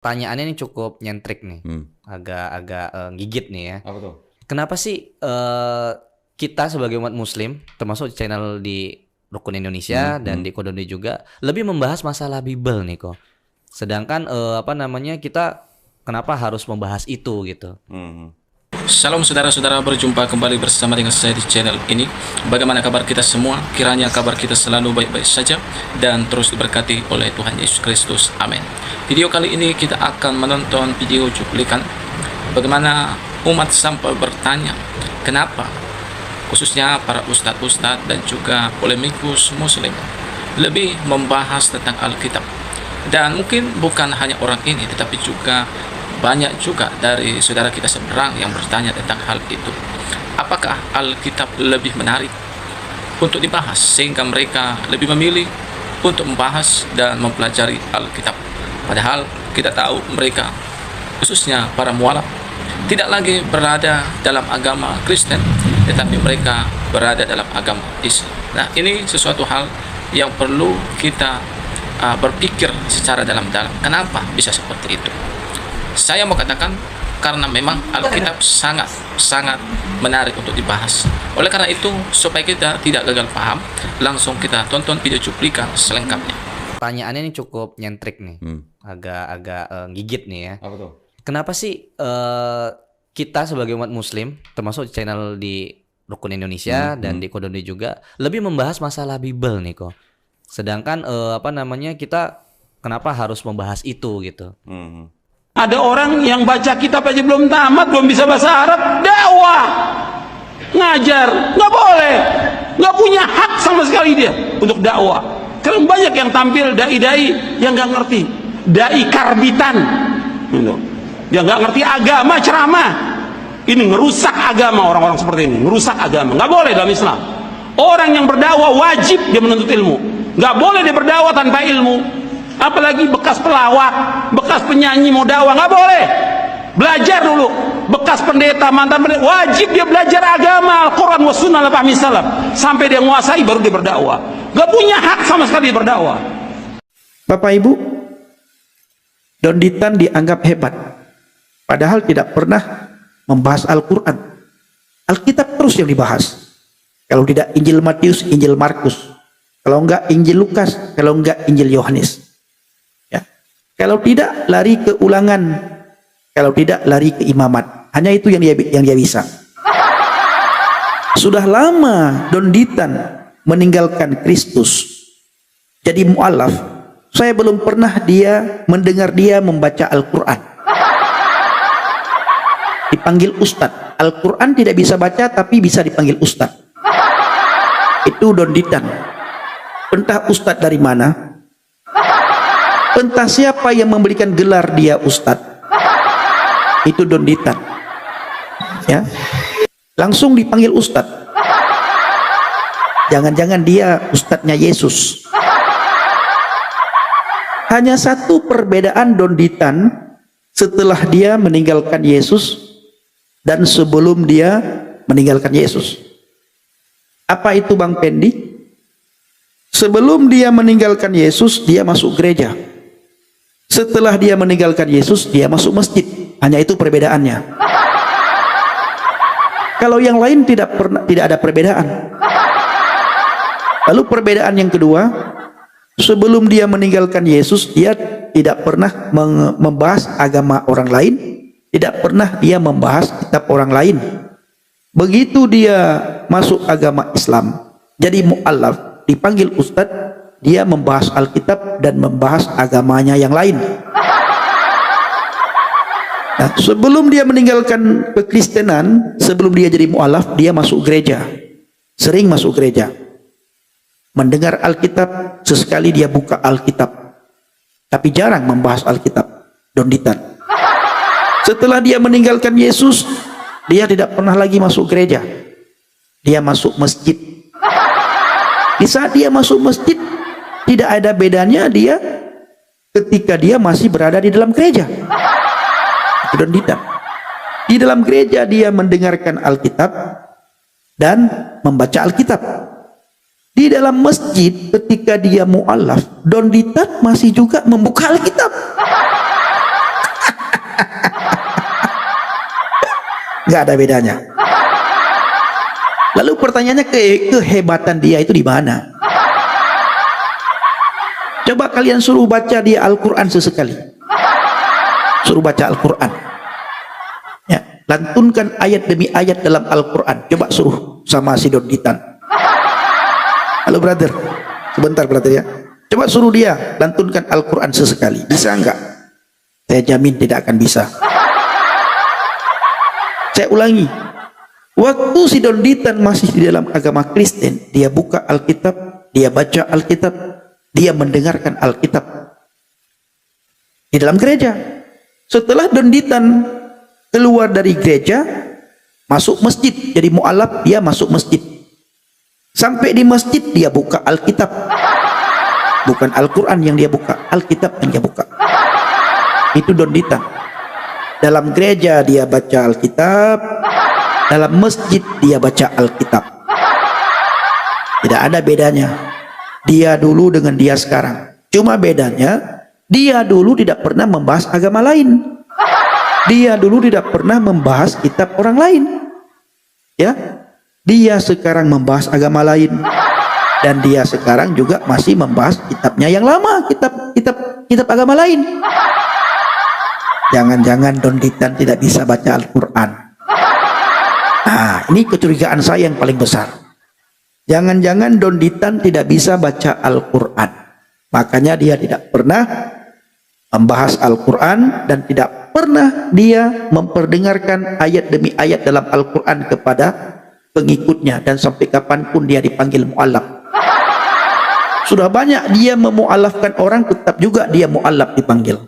Pertanyaannya ini cukup nyentrik nih, agak-agak gigit nih ya. Apa tuh? Kenapa sih kita sebagai umat Muslim, termasuk channel di Rukun Indonesia dan di Kodoni juga, lebih membahas masalah Bible nih kok. Sedangkan kita kenapa harus membahas itu gitu? Salam saudara-saudara, berjumpa kembali bersama dengan saya di channel ini. Bagaimana kabar kita semua? Kiranya kabar kita selalu baik-baik saja dan terus diberkati oleh Tuhan Yesus Kristus. Amin. Video kali ini kita akan menonton video cuplikan bagaimana umat sampai bertanya kenapa khususnya para ustadz-ustadz dan juga polemikus muslim lebih membahas tentang Alkitab. Dan mungkin bukan hanya orang ini, tetapi juga banyak juga dari saudara kita seberang yang bertanya tentang hal itu. Apakah Alkitab lebih menarik untuk dibahas sehingga mereka lebih memilih untuk membahas dan mempelajari Alkitab? Padahal kita tahu mereka, khususnya para mualaf, tidak lagi berada dalam agama Kristen, tetapi mereka berada dalam agama Islam. Nah, ini sesuatu hal yang perlu kita berpikir secara dalam-dalam. Kenapa bisa seperti itu? Saya mau katakan karena memang Alkitab sangat menarik untuk dibahas. Oleh karena itu, supaya kita tidak gagal paham, langsung kita tonton video cuplikan selengkapnya. Pertanyaannya ini cukup nyentrik nih, agak-agak gigit nih ya. Apa tuh? Kenapa sih kita sebagai umat Muslim, termasuk channel di Rukun Indonesia dan di Kodoni juga, lebih membahas masalah Bible nih kok. Sedangkan kita kenapa harus membahas itu gitu? Ada orang yang baca kitab aja belum tamat, belum bisa bahasa Arab, dakwah, ngajar, nggak boleh, nggak punya hak sama sekali dia untuk dakwah. Karena banyak yang tampil dai-dai yang nggak ngerti, dai karbitan, gitu. Dia nggak ngerti agama, ceramah. Ini ngerusak agama, orang-orang seperti ini, ngerusak agama. Nggak boleh dalam Islam. Orang yang berdakwah wajib dia menuntut ilmu. Nggak boleh dia berdakwah tanpa ilmu. Apalagi bekas pelawak, bekas penyanyi mau dakwah, nggak boleh. Belajar dulu. Bekas pendeta, mantan pendeta, wajib dia belajar agama, Al-Quran wa sunnah ala fahmi salaf. Sampai dia menguasai baru dia berdakwah. Nggak punya hak sama sekali berdakwah. Bapak Ibu, Don Ditan dianggap hebat, padahal tidak pernah membahas Al-Quran. Alkitab terus yang dibahas. Kalau tidak Injil Matius, Injil Markus. Kalau enggak Injil Lukas, kalau enggak Injil Yohanes. Ya. Kalau tidak lari ke Ulangan, kalau tidak lari ke Imamat. Hanya itu yang dia bisa. Sudah lama Don Ditan meninggalkan Kristus. Jadi mu'alaf. Saya belum pernah mendengar dia membaca Al-Quran. Dipanggil Ustadz. Al-Quran tidak bisa baca tapi bisa dipanggil Ustadz. Itu Don Ditan. Entah Ustadz dari mana, entah siapa yang memberikan gelar dia Ustadz. Itu Don Ditan. Ya. Langsung dipanggil Ustadz. Jangan-jangan dia Ustadznya Yesus. Hanya satu perbedaan Don Ditan setelah dia meninggalkan Yesus dan sebelum dia meninggalkan Yesus. Apa itu Bang Pendi? Sebelum dia meninggalkan Yesus, dia masuk gereja. Setelah dia meninggalkan Yesus, dia masuk masjid. Hanya itu perbedaannya. Kalau yang lain tidak ada perbedaan. Lalu perbedaan yang kedua, sebelum dia meninggalkan Yesus, dia tidak pernah membahas agama orang lain, tidak pernah dia membahas kitab orang lain. Begitu dia masuk agama Islam, jadi mu'alaf, dipanggil Ustadz, dia membahas Alkitab dan membahas agamanya yang lain. Nah, sebelum dia meninggalkan kekristenan, sebelum dia jadi mu'alaf, dia masuk gereja. Sering masuk gereja. Mendengar Alkitab, sesekali dia buka Alkitab. Tapi jarang membahas Alkitab. Don Ditan. Setelah dia meninggalkan Yesus, dia tidak pernah lagi masuk gereja. Dia masuk masjid. Di saat dia masuk masjid, tidak ada bedanya dia ketika dia masih berada di dalam gereja. Don Ditan. Di dalam gereja dia mendengarkan Alkitab dan membaca Alkitab. Di dalam masjid ketika dia mu'alaf, Don Ditan masih juga membuka Alkitab. Nggak ada bedanya. Lalu pertanyaannya, kehebatan dia itu di mana? Coba kalian suruh baca dia Al-Quran sesekali. Suruh baca Al-Quran. Ya, lantunkan ayat demi ayat dalam Al-Quran. Coba suruh sama si Donditan. Halo brother, sebentar brother ya. Coba suruh dia lantunkan Al-Quran sesekali. Bisa enggak? Saya jamin tidak akan bisa. Saya ulangi. Waktu si Donditan masih di dalam agama Kristen, dia buka Alkitab, dia baca Alkitab, dia mendengarkan Alkitab di dalam gereja. Setelah Donditan keluar dari gereja, masuk masjid, jadi mu'alaf, dia masuk masjid. Sampai di masjid dia buka Alkitab. Bukan Al-Quran yang dia buka, Alkitab yang dia buka. Itu Donditan. Dalam gereja dia baca Alkitab, dalam masjid dia baca Alkitab. Tidak ada bedanya. Dia dulu dengan dia sekarang. Cuma bedanya, dia dulu tidak pernah membahas agama lain. Dia dulu tidak pernah membahas kitab orang lain. Ya, dia sekarang membahas agama lain. Dan dia sekarang juga masih membahas kitabnya yang lama, kitab agama lain. Jangan-jangan Donditan tidak bisa baca Al-Quran. Nah, ini kecurigaan saya yang paling besar. Jangan-jangan Donditan tidak bisa baca Al-Quran. Makanya dia tidak pernah membahas Al-Quran dan tidak pernah dia memperdengarkan ayat demi ayat dalam Al-Quran kepada pengikutnya, dan sampai kapanpun dia dipanggil mu'alaf. Sudah banyak dia memu'alafkan orang, tetap juga dia mu'alaf dipanggil.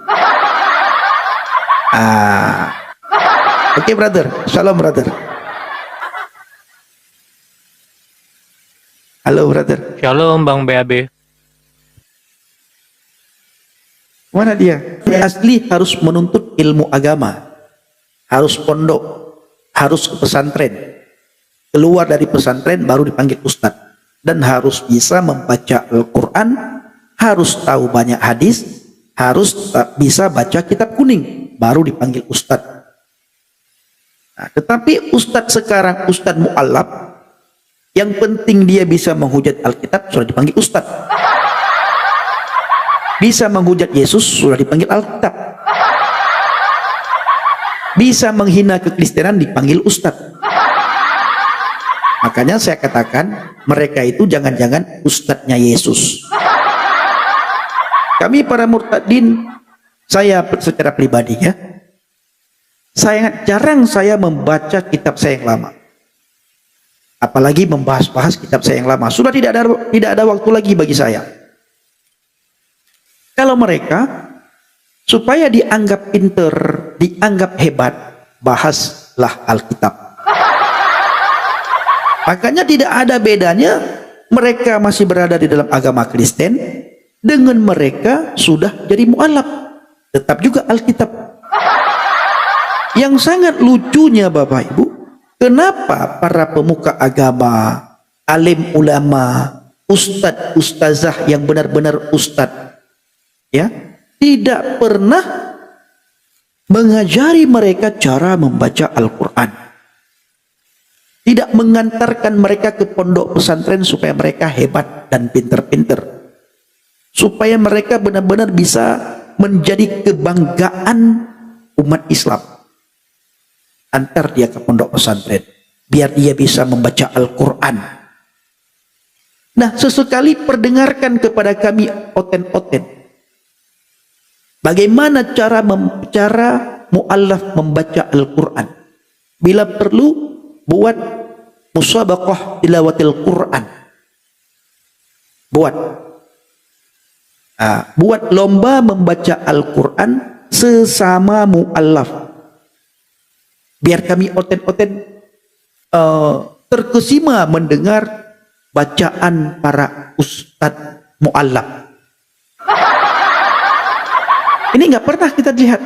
Oke brother, shalom brother. Halo brother. Shalom Bang BAB. Mana dia? Asli harus menuntut ilmu agama, harus pondok, harus ke pesantren. Keluar dari pesantren baru dipanggil ustadz. Dan harus bisa membaca Al-Quran, harus tahu banyak hadis, harus bisa baca kitab kuning, baru dipanggil ustadz. Nah, tetapi ustadz sekarang, ustadz mu'alaf, yang penting dia bisa menghujat Alkitab, sudah dipanggil ustadz. Bisa menghujat Yesus, sudah dipanggil Alkitab. Bisa menghina kekristenan, dipanggil ustadz. Makanya saya katakan, mereka itu jangan-jangan ustadznya Yesus. Kami para murtadin, saya secara pribadi ya, sangat jarang saya membaca kitab saya yang lama. Apalagi membahas-bahas kitab saya yang lama. Sudah tidak ada waktu lagi bagi saya. Kalau mereka, supaya dianggap pinter, dianggap hebat, bahaslah Alkitab. Makanya tidak ada bedanya mereka masih berada di dalam agama Kristen dengan mereka sudah jadi mu'alaf, tetap juga Alkitab. Yang sangat lucunya Bapak Ibu, kenapa para pemuka agama, alim ulama, ustadz ustazah yang benar-benar ustadz ya, tidak pernah mengajari mereka cara membaca Al-Quran. Tidak mengantarkan mereka ke pondok pesantren supaya mereka hebat dan pinter-pinter. Supaya mereka benar-benar bisa menjadi kebanggaan umat Islam. Antar dia ke pondok pesantren, biar dia bisa membaca Al-Quran. Nah, sesekali perdengarkan kepada kami oten-oten. Bagaimana cara mu'allaf membaca Al-Quran. Bila perlu, buat musabaqah tilawatil Quran. Buat lomba membaca Al-Quran sesama mu'allaf. Biar kami oten-oten terkesima mendengar bacaan para ustadz mu'allaf. Ini nggak pernah kita lihat.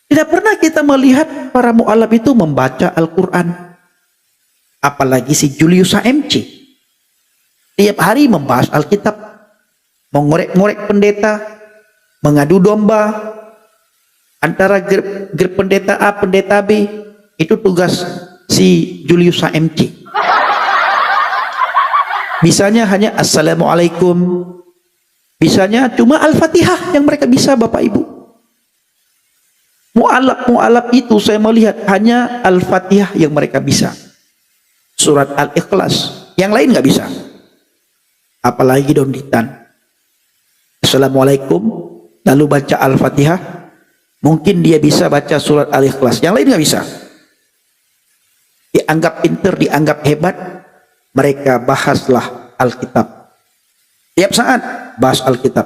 Tidak pernah kita melihat para mu'allaf itu membaca Al-Quran. Apalagi si Julius HMC. Tiap hari membahas Alkitab. Mengorek-ngorek pendeta. Mengadu domba. Antara grup pendeta A, pendeta B, itu tugas si Julius HMC. Bisanya hanya Assalamualaikum. Bisanya cuma Al-Fatihah yang mereka bisa, Bapak Ibu. Mu'alaf itu saya melihat hanya Al-Fatihah yang mereka bisa. Surat Al-Ikhlas. Yang lain nggak bisa. Apalagi donditan. Assalamualaikum, lalu baca Al-Fatihah. Mungkin dia bisa baca surat Al-Ikhlas. Yang lain nggak bisa. Dianggap pinter, dianggap hebat. Mereka bahaslah Alkitab. Tiap saat bahas Alkitab.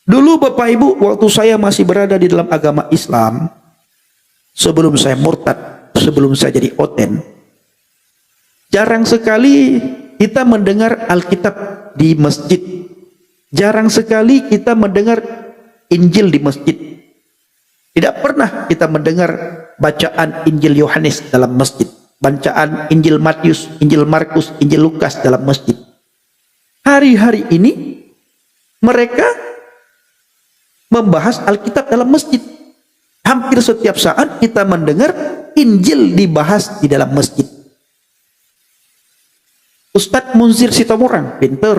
Dulu Bapak Ibu, waktu saya masih berada di dalam agama Islam, sebelum saya murtad, sebelum saya jadi oten, jarang sekali kita mendengar Alkitab di masjid. Jarang sekali kita mendengar Injil di masjid. Tidak pernah kita mendengar bacaan Injil Yohanes dalam masjid, bacaan Injil Matius, Injil Markus, Injil Lukas dalam masjid. Hari-hari ini mereka membahas Alkitab dalam masjid. Hampir setiap saat kita mendengar Injil dibahas di dalam masjid. Ustadz Munzir Sitomorang pinter,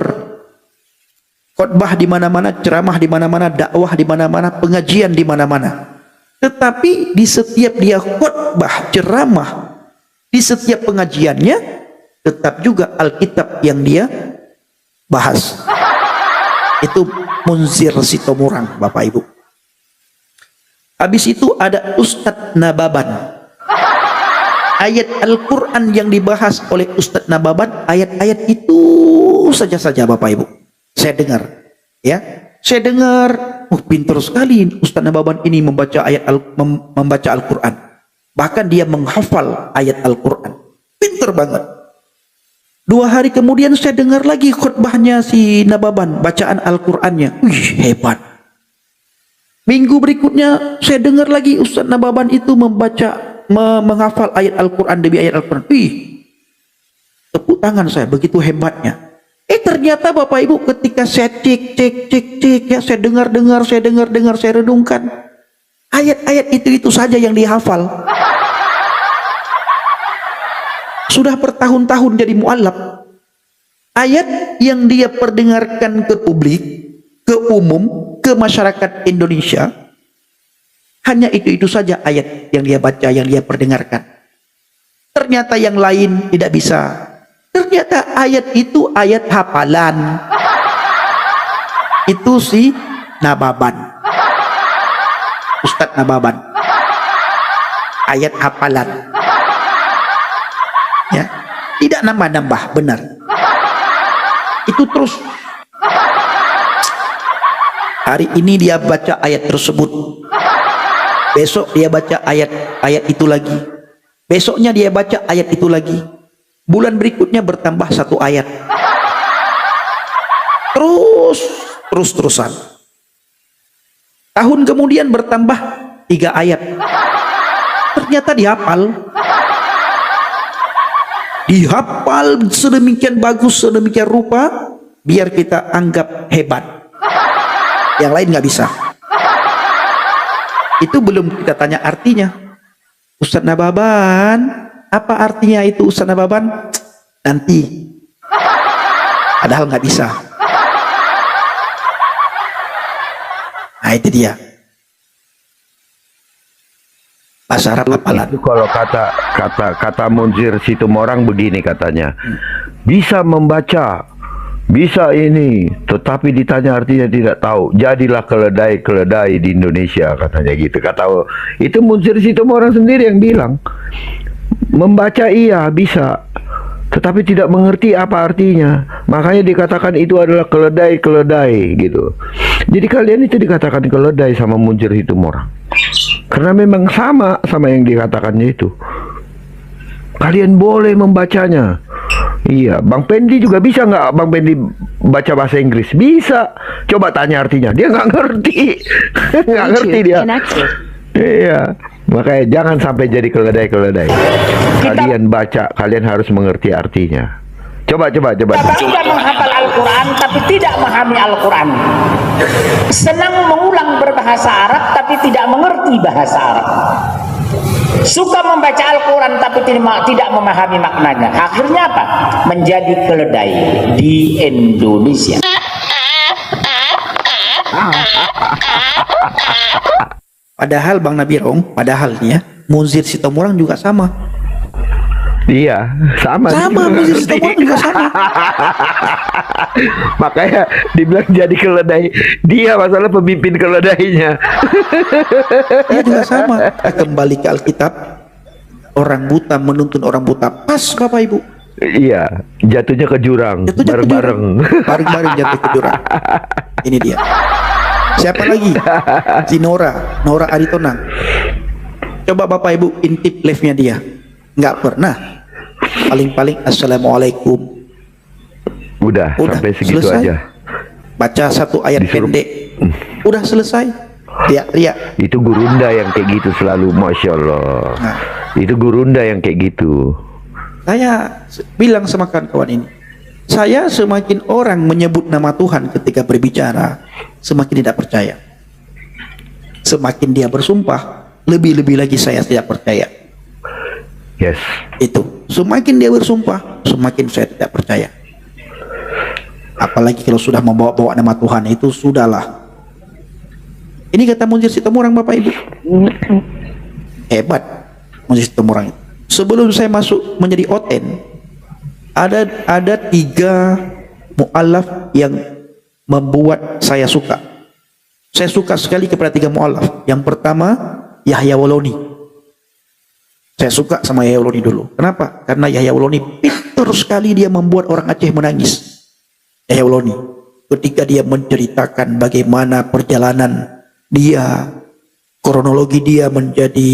khotbah di mana-mana, ceramah di mana-mana, dakwah di mana-mana, pengajian di mana-mana. Tetapi di setiap dia khotbah, ceramah, di setiap pengajiannya tetap juga Alkitab yang dia bahas. Itu Munzir Sitomorang, Bapak Ibu. Habis itu ada Ustadz Nababan. Ayat Al-Quran yang dibahas oleh Ustadz Nababan, ayat-ayat itu saja Bapak Ibu. Saya dengar, ya, saya dengar, pintar sekali Ustadz Nababan ini membaca membaca Al-Quran. Bahkan dia menghafal ayat Al-Quran, pintar banget. 2 hari kemudian saya dengar lagi khutbahnya si Nababan, bacaan Al-Qurannya, hebat. Minggu berikutnya saya dengar lagi Ustadz Nababan itu menghafal ayat Al-Quran demi ayat Al-Quran. Tepuk tangan saya, begitu hebatnya. Ternyata Bapak Ibu ketika saya cek ya, saya dengar, saya renungkan, ayat-ayat itu saja yang dihafal. Sudah bertahun-tahun jadi mu'alaf. Ayat yang dia perdengarkan ke publik, ke umum, ke masyarakat Indonesia, hanya itu saja ayat yang dia baca, yang dia perdengarkan. Ternyata yang lain tidak bisa. Ternyata ayat itu ayat hafalan. Itu si Nababan, Ustadz Nababan. Ayat hafalan. Ya, tidak nambah-nambah, benar. Itu terus. Hari ini dia baca ayat tersebut. Besok dia baca ayat itu lagi. Besoknya dia baca ayat itu lagi. Bulan berikutnya bertambah 1 ayat. Terus-terusan. Tahun kemudian bertambah 3 ayat. Ternyata dihafal. Dihafal sedemikian bagus, sedemikian rupa, biar kita anggap hebat. Yang lain nggak bisa. Itu belum kita tanya artinya. Ustadz Nababan, apa artinya itu Ustadz Nababan? Nanti. Padahal nggak bisa. Nah itu dia. Bahasa Arab hafalan. Itu kalau kata Munzir Sitomorang begini katanya, bisa membaca, bisa ini, tetapi ditanya artinya tidak tahu. Jadilah keledai di Indonesia, katanya gitu. Kata itu Munzir Sitomorang sendiri yang bilang. Membaca iya bisa, tetapi tidak mengerti apa artinya. Makanya dikatakan itu adalah keledai gitu. Jadi kalian itu dikatakan keledai sama Munzir Sitomorang. Karena memang sama yang dikatakannya itu. Kalian boleh membacanya. Iya, Bang Pendi juga bisa nggak Bang Pendi baca bahasa Inggris? Bisa. Coba tanya artinya. Dia nggak ngerti. Nggak ngerti dia. Iya. Makanya jangan sampai jadi keledai-keledai. Kalian baca, kalian harus mengerti artinya. Coba. Tidak menghafal Al-Quran tapi tidak memahami Al-Quran. Senang mengulang berbahasa Arab tapi tidak mengerti bahasa Arab. Suka membaca Al-Quran tapi tidak memahami maknanya. Akhirnya apa? Menjadi keledai di Indonesia. Padahal Bang Nabirong, padahalnya Munzir Sitomorang juga sama. Iya, sama. Munzir Sitomorang juga sama. Makanya dibilang jadi keledai. Dia masalah pemimpin keledainya. Dia juga sama. Kembali ke Alkitab, orang buta menuntun orang buta. Pas Bapak Ibu. Iya, jatuhnya ke jurang. Bareng-bareng. Bareng-bareng jatuh ke jurang. Ini dia. Siapa lagi? Si Nora Aritonang. Coba Bapak Ibu intip live-nya dia. Nggak pernah. Paling-paling assalamualaikum. Udah sampai segitu selesai. aja. Baca satu ayat pendek. Udah selesai. Teriak. Itu gurunda yang kayak gitu selalu, Masya Allah. Nah. Itu gurunda yang kayak gitu. Saya bilang sama kawan-kawan ini, saya semakin orang menyebut nama Tuhan ketika berbicara, semakin tidak percaya. Semakin dia bersumpah, lebih-lebih lagi saya tidak percaya. Yes. Itu. Semakin dia bersumpah, semakin saya tidak percaya. Apalagi kalau sudah membawa-bawa nama Tuhan, itu sudahlah. Ini kata Munzir Sitomorang, Bapak Ibu. Hebat Munzir Sitomorang itu. Sebelum saya masuk menjadi oten, ada 3 mu'alaf yang membuat saya suka. Saya suka sekali kepada 3 mu'alaf. Yang pertama, Yahya Woloni. Saya suka sama Yahya Woloni dulu. Kenapa? Karena Yahya Woloni pintar sekali, dia membuat orang Aceh menangis. Yahya Woloni, ketika dia menceritakan bagaimana perjalanan dia, kronologi dia menjadi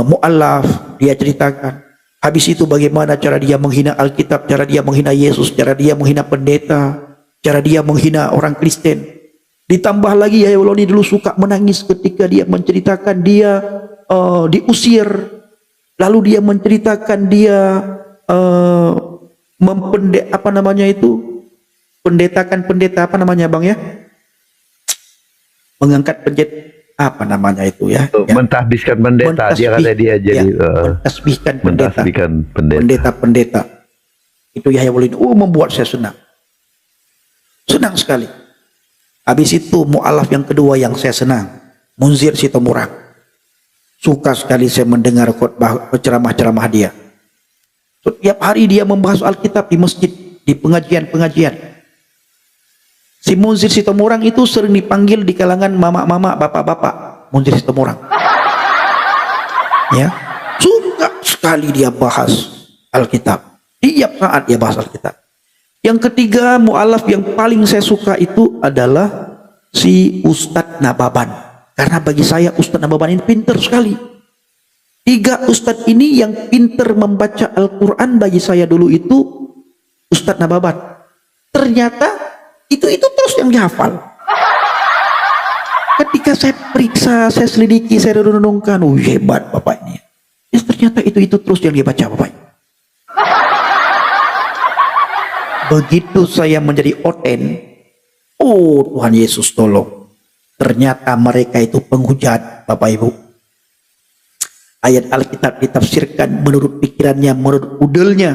mu'alaf, dia ceritakan. Habis itu bagaimana cara dia menghina Alkitab, cara dia menghina Yesus, cara dia menghina pendeta, cara dia menghina orang Kristen. Ditambah lagi Yahya Woloni dulu suka menangis ketika dia menceritakan dia diusir. Lalu dia menceritakan dia pendetakan pendeta, apa namanya Bang ya? Mengangkat mentahbiskan pendeta. Dia kata dia jadi mentasbihkan pendeta. Itu Yahya Woloni. Membuat saya senang sekali. Habis itu mu'alaf yang kedua yang saya senang, Munzir Sitomorang. Suka sekali saya mendengar khotbah ceramah-ceramah dia. Setiap hari dia membahas Alkitab di masjid, di pengajian-pengajian. Si Munzir Sitomorang itu sering dipanggil di kalangan mama-mama, bapak-bapak. Munzir Sitomorang, ya, suka sekali dia bahas Alkitab. Tiap saat dia bahas Alkitab. Yang ketiga mu'alaf yang paling saya suka itu adalah si Ustadz Nababan. Karena bagi saya Ustadz Nababan ini pintar sekali. 3 Ustadz ini yang pintar membaca Al-Quran bagi saya dulu itu Ustadz Nababan. Ternyata itu terus yang dihafal. Ketika saya periksa, saya selidiki, saya renungkan, hebat Bapak ini. Ternyata itu terus yang dia baca Bapak. Begitu saya menjadi oten, Tuhan Yesus tolong. Ternyata mereka itu penghujat Bapak Ibu. Ayat Alkitab ditafsirkan menurut pikirannya, menurut udelnya.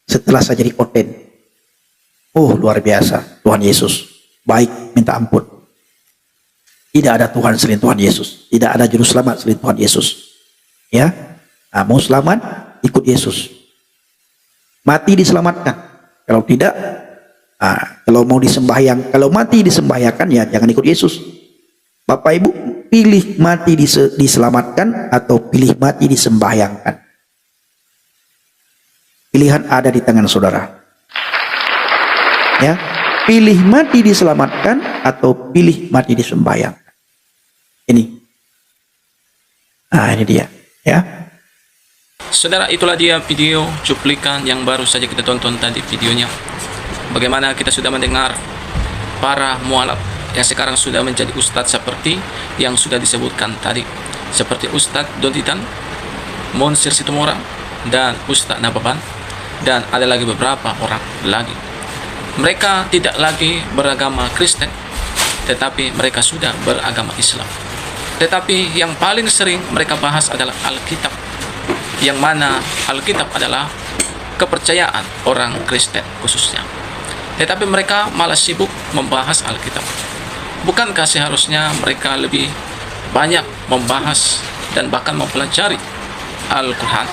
Setelah saya jadi oten, luar biasa Tuhan Yesus. Baik, minta ampun. Tidak ada Tuhan selain Tuhan Yesus. Tidak ada juru selamat selain Tuhan Yesus. Ya, mau selamat ikut Yesus. Mati diselamatkan. Kalau tidak, kalau mau disembahyang, kalau mati disembahyangkan ya jangan ikut Yesus. Bapak Ibu, pilih mati diselamatkan atau pilih mati disembahyangkan. Pilihan ada di tangan saudara. Ya, pilih mati diselamatkan atau pilih mati disembahyangkan. Ini dia, ya. Saudara, itulah dia video cuplikan yang baru saja kita tonton tadi videonya. Bagaimana kita sudah mendengar para mualaf yang sekarang sudah menjadi ustadz seperti yang sudah disebutkan tadi, seperti Ustadz Doditan, Munzir Sitomorang, dan Ustadz Nababan. dan ada lagi beberapa orang lagi. Mereka tidak lagi beragama Kristen, tetapi mereka sudah beragama Islam. Tetapi yang paling sering mereka bahas adalah Alkitab, yang mana Alkitab adalah kepercayaan orang Kristen khususnya. Tetapi mereka malah sibuk membahas Alkitab. Bukankah seharusnya mereka lebih banyak membahas dan bahkan mempelajari Al-Quran?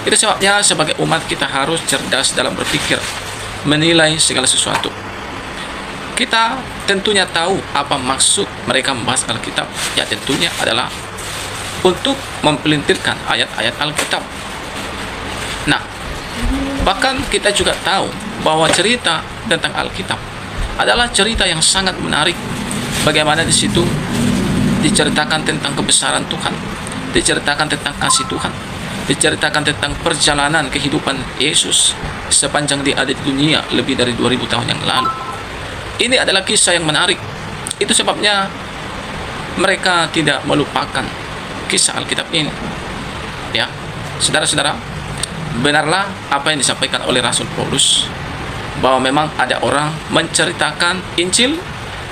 Itu sebabnya sebagai umat kita harus cerdas dalam berpikir, menilai segala sesuatu. Kita tentunya tahu apa maksud mereka membahas Alkitab. Ya, tentunya adalah untuk mempelintirkan ayat-ayat Alkitab. Nah, bahkan kita juga tahu bahwa cerita tentang Alkitab adalah cerita yang sangat menarik. Bagaimana di situ diceritakan tentang kebesaran Tuhan, diceritakan tentang kasih Tuhan, diceritakan tentang perjalanan kehidupan Yesus sepanjang dia ada di dunia lebih dari 2000 tahun yang lalu. Ini adalah kisah yang menarik. Itu sebabnya mereka tidak melupakan kisah Alkitab ini. Ya, saudara-saudara, benarlah apa yang disampaikan oleh Rasul Paulus, bahwa memang ada orang menceritakan Injil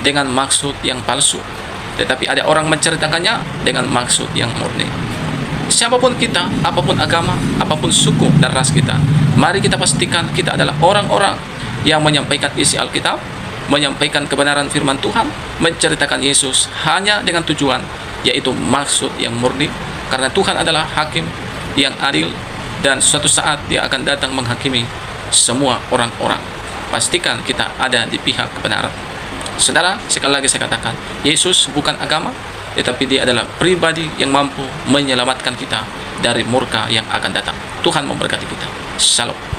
dengan maksud yang palsu, tetapi ada orang menceritakannya dengan maksud yang murni. Siapapun kita, apapun agama, apapun suku dan ras kita, mari kita pastikan kita adalah orang-orang yang menyampaikan isi Alkitab, menyampaikan kebenaran firman Tuhan, menceritakan Yesus hanya dengan tujuan, yaitu maksud yang murni, karena Tuhan adalah hakim yang adil, dan suatu saat dia akan datang menghakimi semua orang-orang. Pastikan kita ada di pihak kebenaran. Saudara, sekali lagi saya katakan, Yesus bukan agama, tetapi dia adalah pribadi yang mampu menyelamatkan kita dari murka yang akan datang. Tuhan memberkati kita. Shalom.